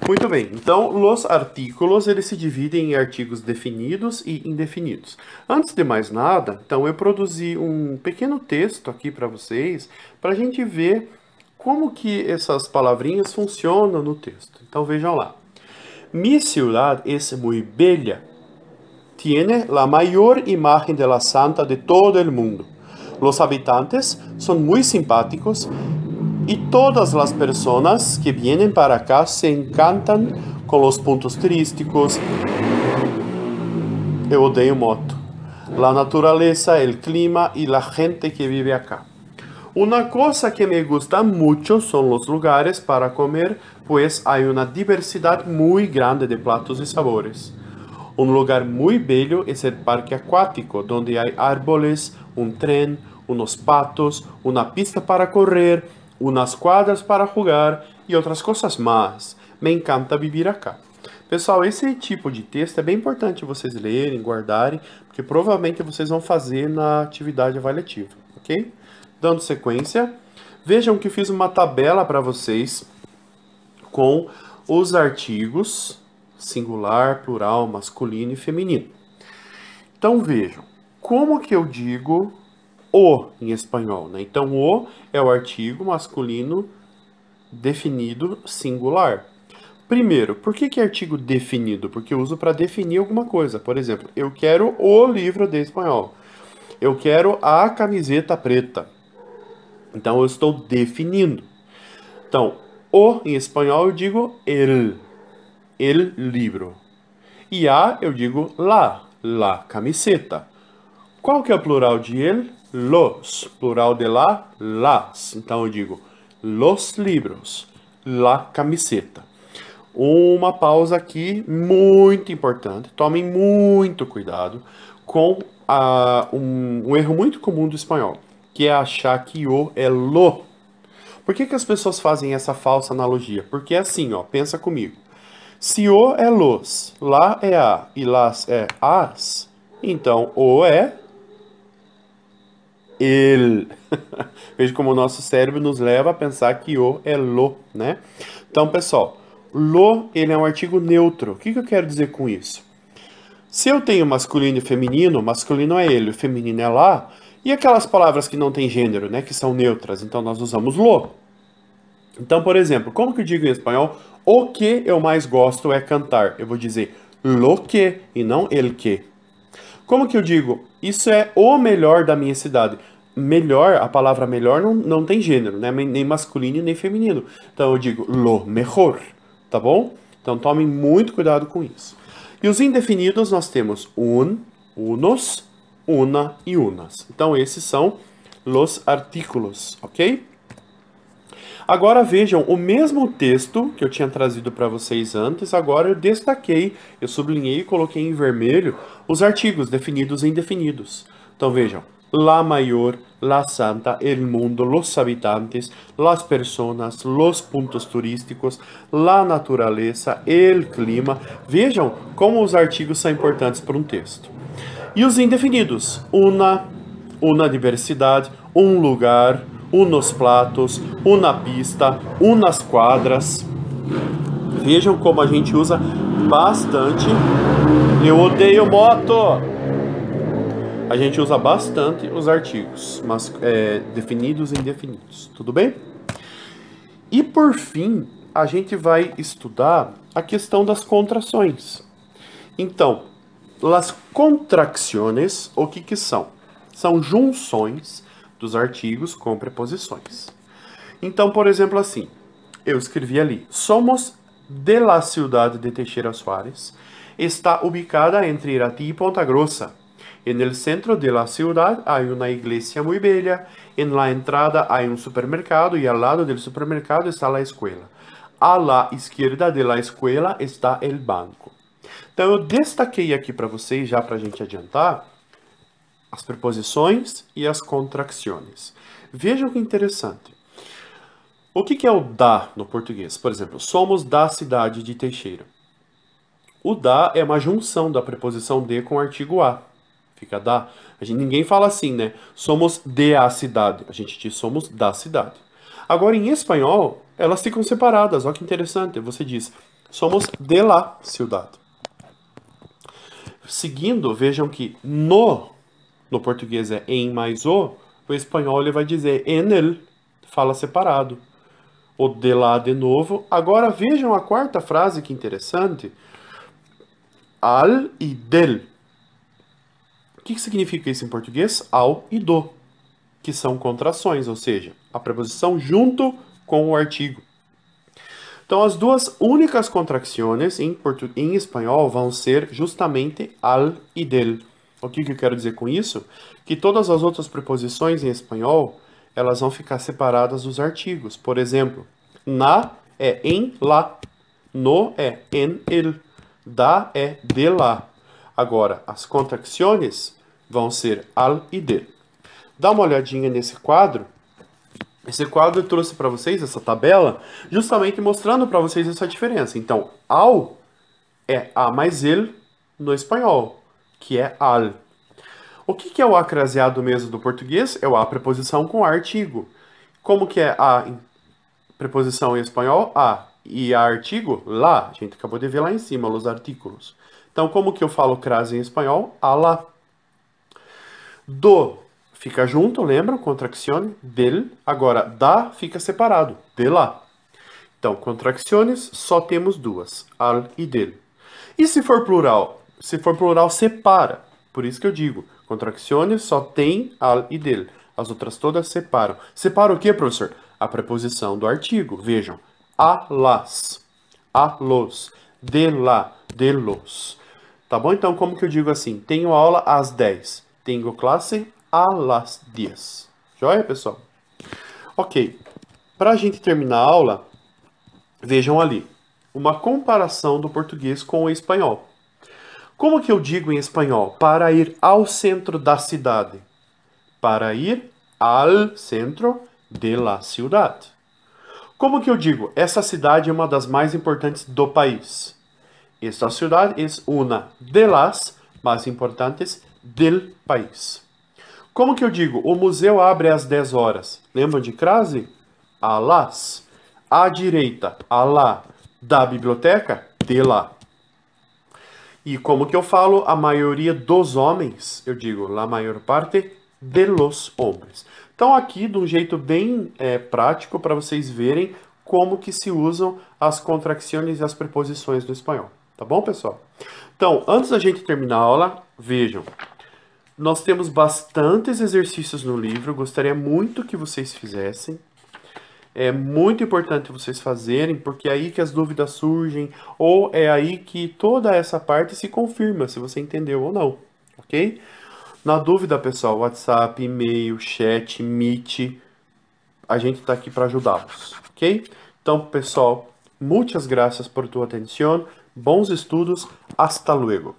Muito bem, então os artículos eles se dividem em artigos definidos e indefinidos. Antes de mais nada, então eu produzi um pequeno texto aqui para vocês, para a gente ver como que essas palavrinhas funcionam no texto. Então vejam lá. Mi ciudad es muy bella. Tiene la mayor imagen de la santa de todo el mundo. Los habitantes son muy simpáticos y todas las personas que vienen para acá se encantan con los puntos turísticos. Eu odeio moto. La naturaleza, el clima y la gente que vive acá. Una cosa que me gusta mucho son los lugares para comer, pues hay una diversidad muy grande de platos y sabores. Un lugar muy bello es el parque acuático, donde hay árboles, un tren, unos patos, una pista para correr, unas quadras para jogar e outras coisas mais. Me encanta viver acá. Pessoal, esse tipo de texto é bem importante vocês lerem, guardarem, porque provavelmente vocês vão fazer na atividade avaliativa, ok? Dando sequência, vejam que fiz uma tabela para vocês com os artigos singular, plural, masculino e feminino. Então vejam, como que eu digo o em espanhol, né? Então o é o artigo masculino definido singular. Primeiro, por que é artigo definido? Porque eu uso para definir alguma coisa. Por exemplo, eu quero o livro de espanhol. Eu quero a camiseta preta. Então eu estou definindo. Então, o em espanhol eu digo el livro. E a eu digo la camiseta. Qual que é o plural de el? Los. Plural de las. Então eu digo los libros, la camiseta. Uma pausa aqui muito importante. Tomem muito cuidado com um erro muito comum do espanhol, que é achar que o é lo. Por que as pessoas fazem essa falsa analogia? Porque é assim, ó, pensa comigo. Se o é los, lá é a e las é as, então o é el. Veja como o nosso cérebro nos leva a pensar que o é lo, né? Então, pessoal, lo, ele é um artigo neutro. O que eu quero dizer com isso? Se eu tenho masculino e feminino, masculino é ele, o feminino é lá, e aquelas palavras que não têm gênero, né, que são neutras, então nós usamos lo. Então, por exemplo, como que eu digo em espanhol? O que eu mais gosto é cantar. Eu vou dizer lo que e não el que. Como que eu digo? Isso é o melhor da minha cidade. Melhor, a palavra melhor não tem gênero, né? Nem masculino nem feminino. Então eu digo lo mejor, tá bom? Então tomem muito cuidado com isso. E os indefinidos nós temos unos, una e unas. Então esses são os artículos, ok? Agora vejam, o mesmo texto que eu tinha trazido para vocês antes, agora eu destaquei, eu sublinhei e coloquei em vermelho os artigos definidos e indefinidos. Então vejam, la mayor, la santa, el mundo, los habitantes, las personas, los puntos turísticos, la naturaleza, el clima. Vejam como os artigos são importantes para um texto. E os indefinidos, una diversidade, um lugar, unos platos, una pista, unas quadras. Vejam como a gente usa bastante. Eu odeio moto! A gente usa bastante os artigos, mas definidos e indefinidos. Tudo bem? E por fim, a gente vai estudar a questão das contrações. Então, as contracciones, o que são? São junções dos artigos com preposições. Então, por exemplo, assim, eu escrevi ali, somos de la ciudad de Teixeira Soares, está ubicada entre Irati e Ponta Grossa. En el centro de la ciudad hay una iglesia muy bella, en la entrada hay un supermercado y al lado del supermercado está la escuela. A la izquierda de la escuela está el banco. Então, eu destaquei aqui para vocês, já para a gente adiantar, as preposições e as contracções. Vejam que interessante. O que é o da no português? Por exemplo, somos da cidade de Teixeira. O da é uma junção da preposição de com o artigo a. Fica da. Ninguém fala assim, né? Somos de a cidade. A gente diz somos da cidade. Agora, em espanhol, elas ficam separadas. Olha que interessante. Você diz somos de la ciudad. Seguindo, vejam que no português é em mais o espanhol ele vai dizer en el, fala separado. O de lá de novo. Agora vejam a quarta frase, que interessante. Al e del. O que significa isso em português? Ao e do, que são contrações, ou seja, a preposição junto com o artigo. Então, as duas únicas contrações em espanhol vão ser justamente al e del. O que eu quero dizer com isso? Que todas as outras preposições em espanhol, elas vão ficar separadas dos artigos. Por exemplo, na é em lá, no é en el, da é de lá. Agora, as contrações vão ser al e del. Dá uma olhadinha nesse quadro. Esse quadro eu trouxe para vocês, essa tabela, justamente mostrando para vocês essa diferença. Então, ao é a mais el no espanhol, que é al. O que é o acraseado mesmo do português? É o a preposição com artigo. Como que é a preposição em espanhol? A. E a artigo? Lá. A gente acabou de ver lá em cima, os artículos. Então, como que eu falo crase em espanhol? A lá. Do fica junto, lembra? Contraccione, del. Agora, da fica separado, de lá. Então, contracciones, só temos duas, al e del. E se for plural? Se for plural, separa. Por isso que eu digo, contracciones só tem al e del. As outras todas separam. Separa o que, professor? A preposição do artigo. Vejam, a las, a los, de lá, de los. Tá bom? Então, como que eu digo assim? Tenho aula às 10. Tenho classe a las 10. Joia, pessoal? Ok. Para a gente terminar a aula, vejam ali. Uma comparação do português com o espanhol. Como que eu digo em espanhol? Para ir ao centro da cidade. Para ir al centro de la ciudad. Como que eu digo? Essa cidade é uma das mais importantes do país. Esta ciudad es una de las más importantes del país. Como que eu digo? O museu abre às 10 horas. Lembram de crase? A las. À direita, a lá. Da biblioteca, de lá. E como que eu falo? A maioria dos homens, eu digo, la maior parte de los hombres. Então aqui, de um jeito bem prático, para vocês verem como que se usam as contrações e as preposições do espanhol. Tá bom, pessoal? Então, antes da gente terminar a aula, vejam. Nós temos bastantes exercícios no livro, gostaria muito que vocês fizessem. É muito importante vocês fazerem, porque é aí que as dúvidas surgem, ou é aí que toda essa parte se confirma, se você entendeu ou não, ok? Na dúvida, pessoal, WhatsApp, e-mail, chat, Meet, a gente está aqui para ajudá-los, ok? Então, pessoal, muitas graças por tua atenção, bons estudos, hasta luego.